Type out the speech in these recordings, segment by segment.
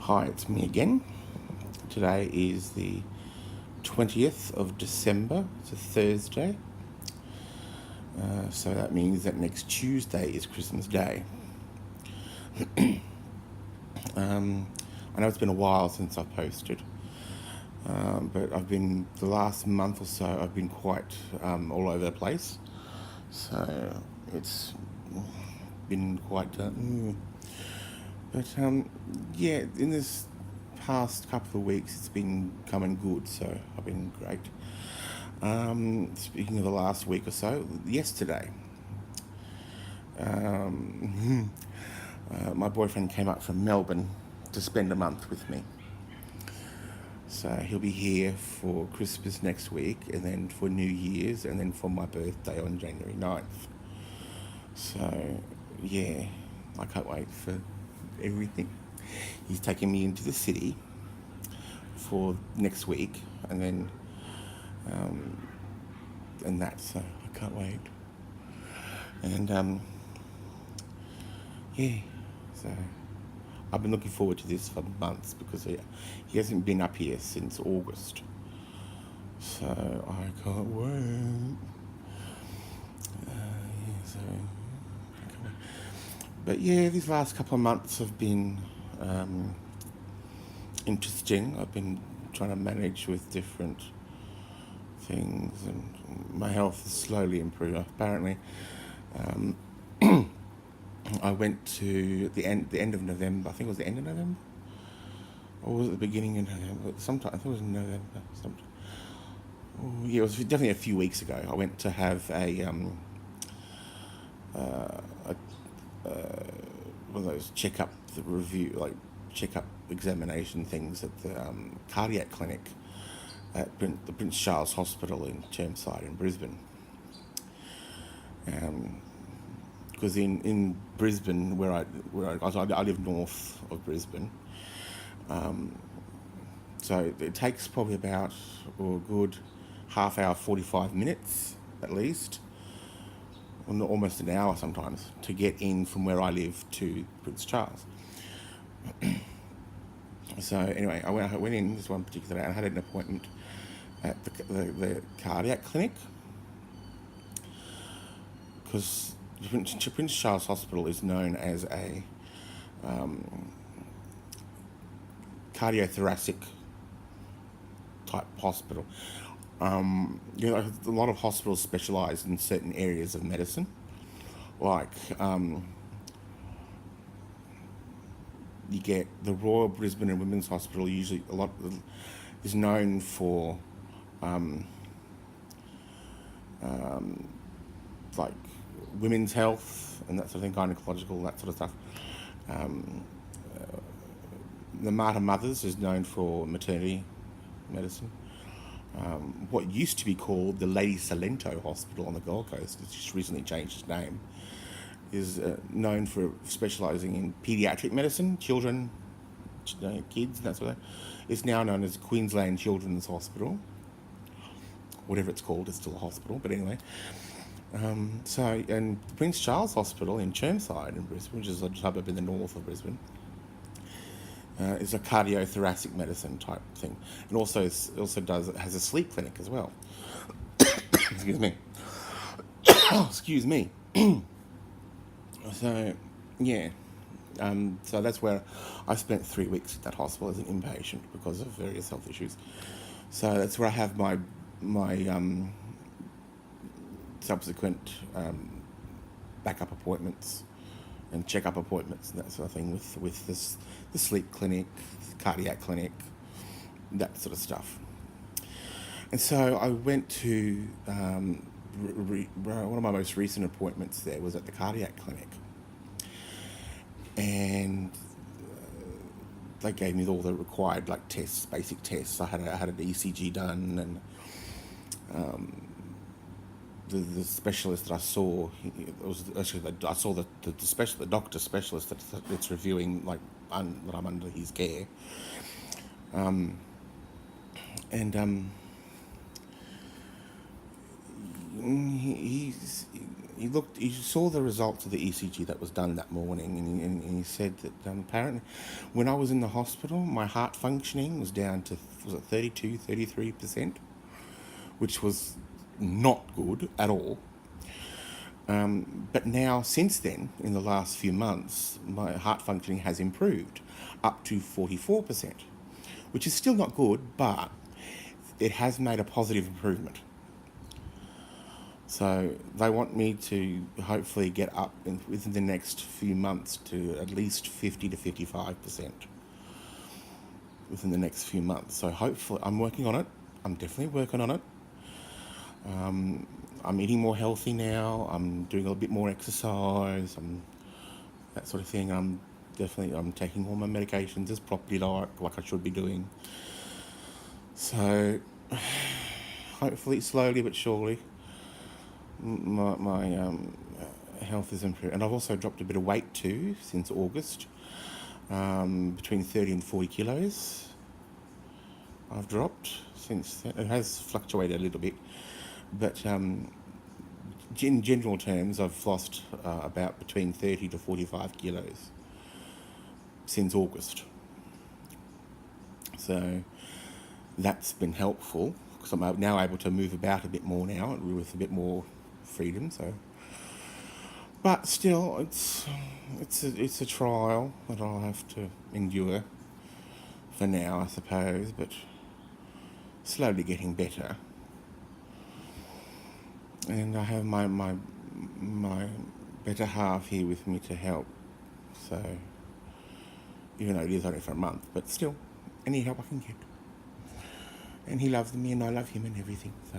Hi, it's me again. Today is the 20th of December. It's a Thursday. So that means that next Tuesday is Christmas Day. I know it's been a while since I've posted, but the last month or so, I've been quite all over the place. So it's been quite. Yeah, in this past couple of weeks, it's been coming good, so I've been great. Speaking of the last week or so, yesterday, my boyfriend came up from Melbourne to spend a month with me. So he'll be here for Christmas next week, and then for New Year's, and then for my birthday on January 9th. So, yeah, I can't wait for everything. He's taking me into the city for next week, and then so I can't wait. And yeah, so I've been looking forward to this for months because he hasn't been up here since August, so I can't wait. So I can't wait. But yeah, these last couple of months have been interesting. I've been trying to manage with different things, and my health is slowly improving. Apparently, I went to the end of November. I think it was the end of November, or was it the beginning of November? Sometime I think it was November. Sometime. Oh, yeah, it was definitely a few weeks ago. I went to have one of those checkup examination things at the cardiac clinic at the Prince Charles Hospital in Chermside in Brisbane. Because in Brisbane, where I live north of Brisbane, so it takes probably about a good half hour, 45 minutes at least, almost an hour sometimes, to get in from where I live to Prince Charles. So anyway, I went in this one particular day and I had an appointment at the cardiac clinic, because Prince Charles Hospital is known as a cardiothoracic type hospital. A lot of hospitals specialise in certain areas of medicine, like you get the Royal Brisbane and Women's Hospital. Usually, is known for like women's health and that sort of thing, gynecological, that sort of stuff. The Mater Mothers is known for maternity medicine. What used to be called the Lady Salento Hospital on the Gold Coast, it's just recently changed its name, is known for specialising in paediatric medicine, children, kids, and that sort of thing. It's now known as Queensland Children's Hospital. Whatever it's called, it's still a hospital, but anyway. And Prince Charles Hospital in Chermside in Brisbane, which is a suburb in the north of Brisbane, is a cardiothoracic medicine type thing, and also has a sleep clinic as well. Excuse me. Excuse me. So, yeah. So that's where I spent 3 weeks at that hospital as an inpatient because of various health issues. So that's where I have my subsequent backup appointments and check-up appointments and that sort of thing with the sleep clinic, the cardiac clinic, that sort of stuff. And so I went to one of my most recent appointments there was at the cardiac clinic, and they gave me all the required tests, basic tests. I had an ECG done, and the specialist that I saw, I saw the doctor specialist that's reviewing that I'm under his care, and he saw the results of the ECG that was done that morning, and he said that apparently, when I was in the hospital, my heart functioning was down to, was it 32, 33%, which was not good at all. But now, since then, in the last few months, my heart functioning has improved up to 44%, which is still not good, but it has made a positive improvement. So they want me to hopefully get up within the next few months to at least 50 to 55% within the next few months. So hopefully, I'm working on it. I'm definitely working on it. I'm eating more healthy now. I'm doing a bit more exercise. That sort of thing. I'm taking all my medications as properly like I should be doing. So hopefully, slowly but surely, my health is improved. And I've also dropped a bit of weight too since August, between 30 and 40 kilos. I've dropped since then. It has fluctuated a little bit, but in general terms, I've lost about between 30 to 45 kilos since August. So that's been helpful because I'm now able to move about a bit more now with a bit more freedom. So, but still, it's a trial that I'll have to endure for now, I suppose. But slowly getting better, and I have my better half here with me to help. So, even though it is only for a month, but still, any help I can get. And he loves me, and I love him, and everything. So,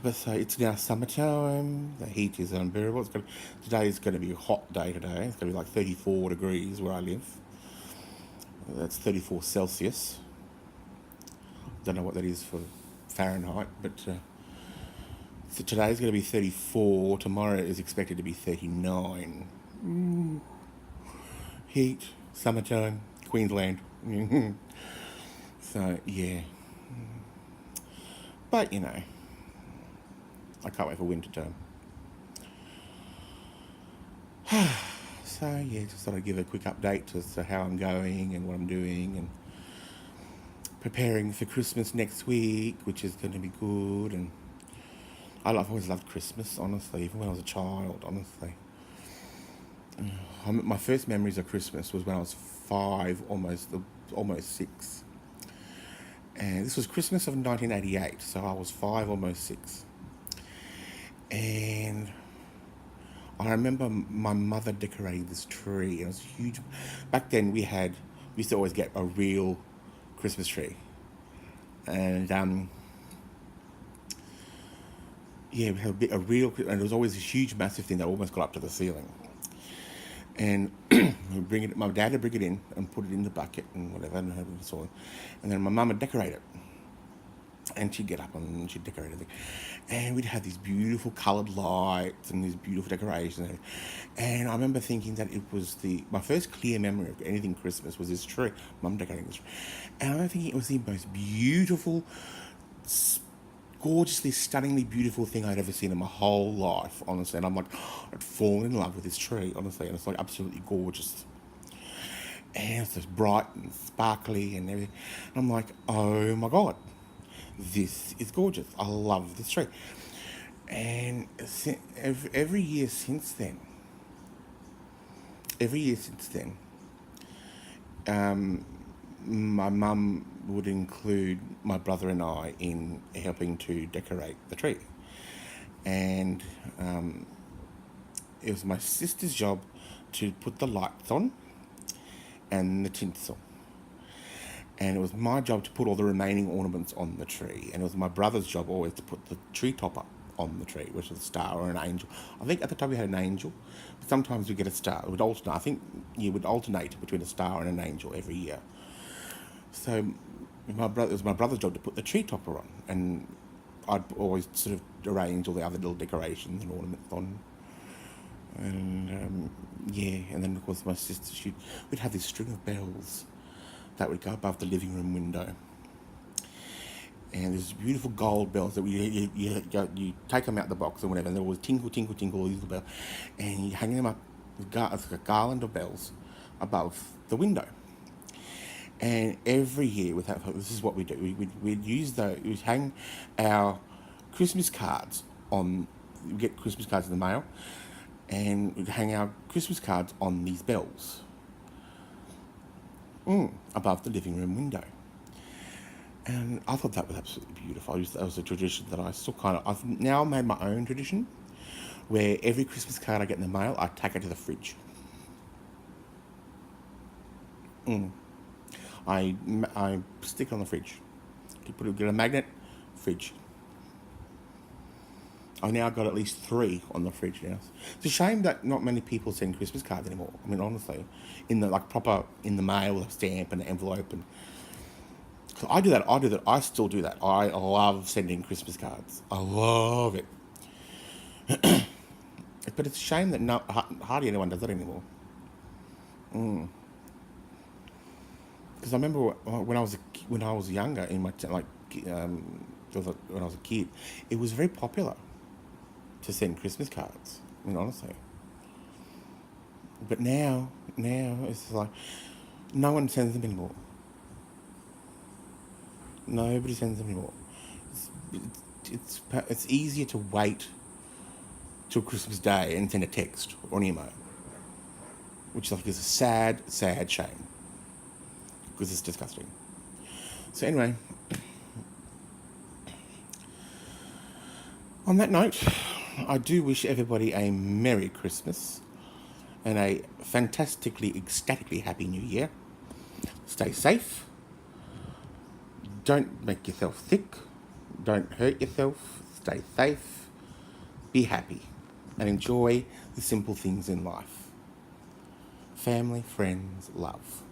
but so it's now summertime. The heat is unbearable. Today is going to be a hot day. Today it's going to be like 34 degrees where I live. That's 34 Celsius. Don't know what that is for Fahrenheit, but so today's going to be 34. Tomorrow is expected to be 39. Heat, summertime, Queensland. So yeah, but you know, I can't wait for winter time. So yeah, just thought I'd give a quick update as to how I'm going and what I'm doing, and preparing for Christmas next week, which is going to be good. And I've always loved Christmas, honestly, even when I was a child, honestly. My first memories of Christmas was when I was 5, almost 6. And this was Christmas of 1988, so I was 5, almost 6. And I remember my mother decorating this tree. It was huge. Back then we used to always get a real Christmas tree. And yeah, we had a real, and it was always a huge, massive thing that almost got up to the ceiling. And my dad would bring it in and put it in the bucket and whatever, and then my mum would decorate it. And she'd get up and she'd decorate it. And we'd have these beautiful coloured lights and these beautiful decorations. And I remember thinking that it was my first clear memory of anything Christmas was this tree. Mum decorating this tree. And I remember thinking it was the most beautiful, gorgeously, stunningly beautiful thing I'd ever seen in my whole life, honestly. And I'm like, I'd fallen in love with this tree, honestly. And it's like absolutely gorgeous. And it's just bright and sparkly and everything. And I'm like, oh my God. This is gorgeous. I love this tree. And every year since then, my mum would include my brother and I in helping to decorate the tree. And it was my sister's job to put the lights on and the tinsel. And it was my job to put all the remaining ornaments on the tree. And it was my brother's job always to put the tree topper on the tree, which was a star or an angel. I think at the time we had an angel, but sometimes we get a star. It would alternate. I think you would alternate between a star and an angel every year. So it was my brother's job to put the tree topper on. And I'd always sort of arrange all the other little decorations and ornaments on. And yeah, and then of course my sister, we'd have this string of bells that would go above the living room window. and there's beautiful gold bells that you take them out the box or whatever, and they're always tinkle, tinkle, tinkle, all these little bells, and you hang them up, it's like a garland of bells above the window. And every year, this is what we do. We'd use we'd hang our Christmas cards on. We get Christmas cards in the mail, and we'd hang our Christmas cards on these bells above the living room window. And I thought that was absolutely beautiful. That was a tradition that I still I've now made my own tradition, where every Christmas card I get in the mail, I take it to the fridge. I stick it on the fridge. Get a magnet, fridge. I've now got at least 3 on the fridge now. It's a shame that not many people send Christmas cards anymore. I mean, honestly, in the proper in the mail with a stamp and an envelope, and so I do that. I still do that. I love sending Christmas cards. I love it. But it's a shame that hardly anyone does it anymore. Because I remember when I was younger, in my when I was a kid, it was very popular to send Christmas cards. I mean, honestly. But now it's like no one sends them anymore. Nobody sends them anymore. It's easier to wait till Christmas Day and send a text or an email, which I think is a sad, sad shame, because it's disgusting. So anyway, on that note, I do wish everybody a Merry Christmas and a fantastically, ecstatically happy New Year. Stay safe. Don't make yourself sick. Don't hurt yourself. Stay safe. Be happy. And enjoy the simple things in life. Family, friends, love.